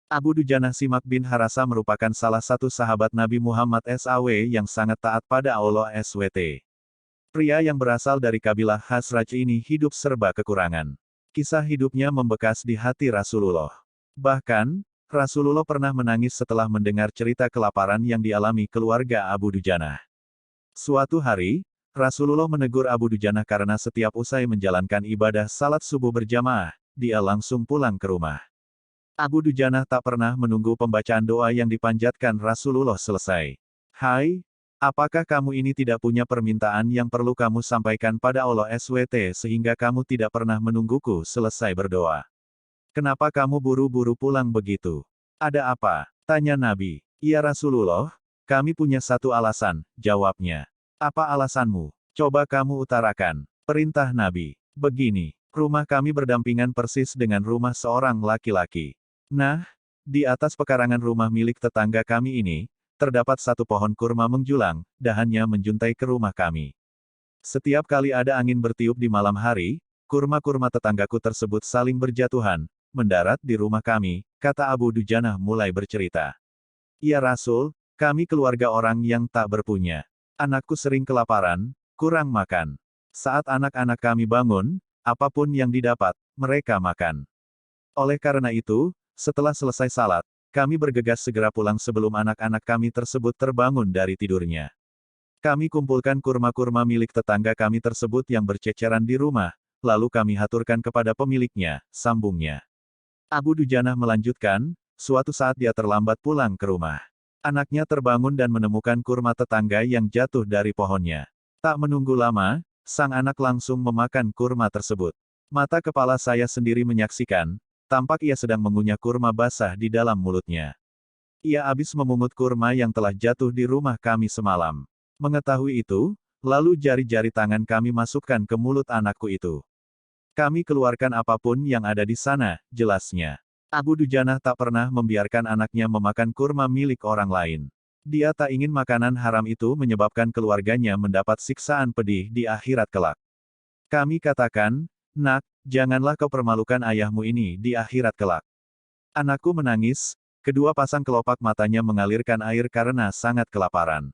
Abu Dujana Simak bin Harasa merupakan salah satu sahabat Nabi Muhammad SAW yang sangat taat pada Allah SWT. Pria yang berasal dari kabilah Khazraj ini hidup serba kekurangan. Kisah hidupnya membekas di hati Rasulullah. Bahkan, Rasulullah pernah menangis setelah mendengar cerita kelaparan yang dialami keluarga Abu Dujana. Suatu hari, Rasulullah menegur Abu Dujana karena setiap usai menjalankan ibadah salat subuh berjamaah, dia langsung pulang ke rumah. Abu Dujana tak pernah menunggu pembacaan doa yang dipanjatkan Rasulullah selesai. Hai, apakah kamu ini tidak punya permintaan yang perlu kamu sampaikan pada Allah SWT sehingga kamu tidak pernah menungguku selesai berdoa? Kenapa kamu buru-buru pulang begitu? Ada apa? Tanya Nabi. Ya Rasulullah, kami punya satu alasan, jawabnya. Apa alasanmu? Coba kamu utarakan. Perintah Nabi. Begini, rumah kami berdampingan persis dengan rumah seorang laki-laki. Nah, di atas pekarangan rumah milik tetangga kami ini, terdapat satu pohon kurma menjulang, dahannya menjuntai ke rumah kami. Setiap kali ada angin bertiup di malam hari, kurma-kurma tetanggaku tersebut saling berjatuhan, mendarat di rumah kami, kata Abu Dujana mulai bercerita. Ya Rasul, kami keluarga orang yang tak berpunya. Anakku sering kelaparan, kurang makan. Saat anak-anak kami bangun, apapun yang didapat, mereka makan. Oleh karena itu, setelah selesai salat, kami bergegas segera pulang sebelum anak-anak kami tersebut terbangun dari tidurnya. Kami kumpulkan kurma-kurma milik tetangga kami tersebut yang berceceran di rumah, lalu kami haturkan kepada pemiliknya, sambungnya. Abu Dujana melanjutkan, suatu saat dia terlambat pulang ke rumah. Anaknya terbangun dan menemukan kurma tetangga yang jatuh dari pohonnya. Tak menunggu lama, sang anak langsung memakan kurma tersebut. Mata kepala saya sendiri menyaksikan, tampak ia sedang mengunyah kurma basah di dalam mulutnya. Ia habis memungut kurma yang telah jatuh di rumah kami semalam. Mengetahui itu, lalu jari-jari tangan kami masukkan ke mulut anakku itu. Kami keluarkan apapun yang ada di sana, jelasnya. Abu Dujana tak pernah membiarkan anaknya memakan kurma milik orang lain. Dia tak ingin makanan haram itu menyebabkan keluarganya mendapat siksaan pedih di akhirat kelak. Kami katakan, nak, janganlah kau permalukan ayahmu ini di akhirat kelak. Anakku menangis, kedua pasang kelopak matanya mengalirkan air karena sangat kelaparan.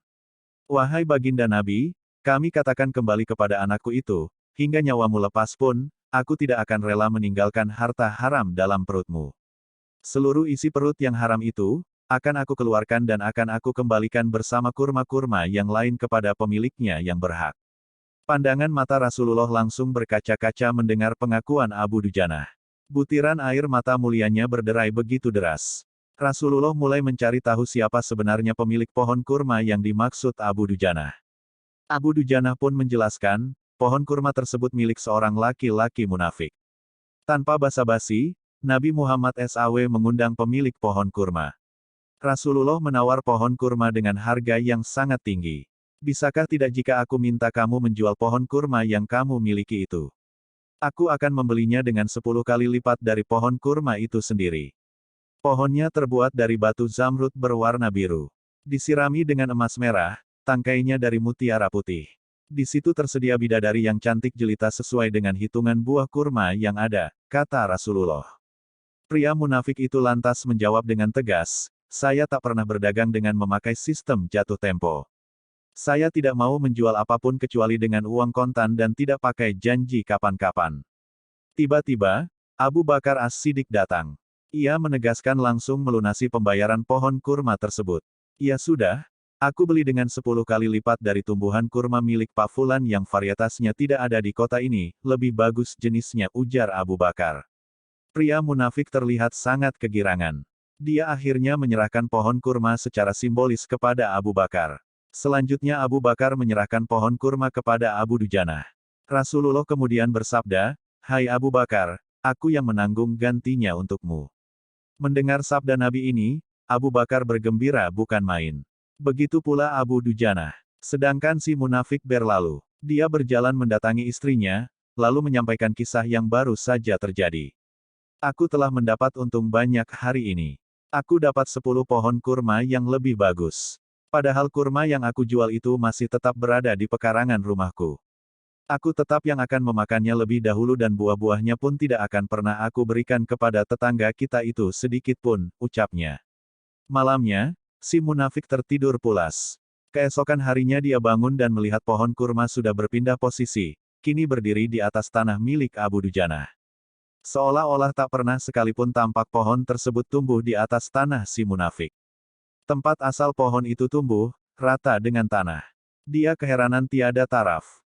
Wahai baginda Nabi, kami katakan kembali kepada anakku itu, hingga nyawamu lepas pun, aku tidak akan rela meninggalkan harta haram dalam perutmu. Seluruh isi perut yang haram itu, akan aku keluarkan dan akan aku kembalikan bersama kurma-kurma yang lain kepada pemiliknya yang berhak. Pandangan mata Rasulullah langsung berkaca-kaca mendengar pengakuan Abu Dujana. Butiran air mata mulianya berderai begitu deras. Rasulullah mulai mencari tahu siapa sebenarnya pemilik pohon kurma yang dimaksud Abu Dujana. Abu Dujana pun menjelaskan, pohon kurma tersebut milik seorang laki-laki munafik. Tanpa basa-basi, Nabi Muhammad SAW mengundang pemilik pohon kurma. Rasulullah menawar pohon kurma dengan harga yang sangat tinggi. Bisakah tidak jika aku minta kamu menjual pohon kurma yang kamu miliki itu? Aku akan membelinya dengan 10 kali lipat dari pohon kurma itu sendiri. Pohonnya terbuat dari batu zamrud berwarna biru. Disirami dengan emas merah, tangkainya dari mutiara putih. Di situ tersedia bidadari yang cantik jelita sesuai dengan hitungan buah kurma yang ada, kata Rasulullah. Pria munafik itu lantas menjawab dengan tegas, saya tak pernah berdagang dengan memakai sistem jatuh tempo. Saya tidak mau menjual apapun kecuali dengan uang kontan dan tidak pakai janji kapan-kapan. Tiba-tiba, Abu Bakar As-Siddiq datang. Ia menegaskan langsung melunasi pembayaran pohon kurma tersebut. Ya sudah, aku beli dengan 10 kali lipat dari tumbuhan kurma milik Pak Fulan yang varietasnya tidak ada di kota ini, lebih bagus jenisnya, ujar Abu Bakar. Pria munafik terlihat sangat kegirangan. Dia akhirnya menyerahkan pohon kurma secara simbolis kepada Abu Bakar. Selanjutnya Abu Bakar menyerahkan pohon kurma kepada Abu Dujana. Rasulullah kemudian bersabda, hai Abu Bakar, aku yang menanggung gantinya untukmu. Mendengar sabda Nabi ini, Abu Bakar bergembira bukan main. Begitu pula Abu Dujana. Sedangkan si munafik berlalu. Dia berjalan mendatangi istrinya, lalu menyampaikan kisah yang baru saja terjadi. Aku telah mendapat untung banyak hari ini. Aku dapat 10 pohon kurma yang lebih bagus. Padahal kurma yang aku jual itu masih tetap berada di pekarangan rumahku. Aku tetap yang akan memakannya lebih dahulu dan buah-buahnya pun tidak akan pernah aku berikan kepada tetangga kita itu sedikit pun, ucapnya. Malamnya, si munafik tertidur pulas. Keesokan harinya dia bangun dan melihat pohon kurma sudah berpindah posisi, kini berdiri di atas tanah milik Abu Dujana. Seolah-olah tak pernah sekalipun tampak pohon tersebut tumbuh di atas tanah si munafik. Tempat asal pohon itu tumbuh, rata dengan tanah. Dia keheranan tiada taraf.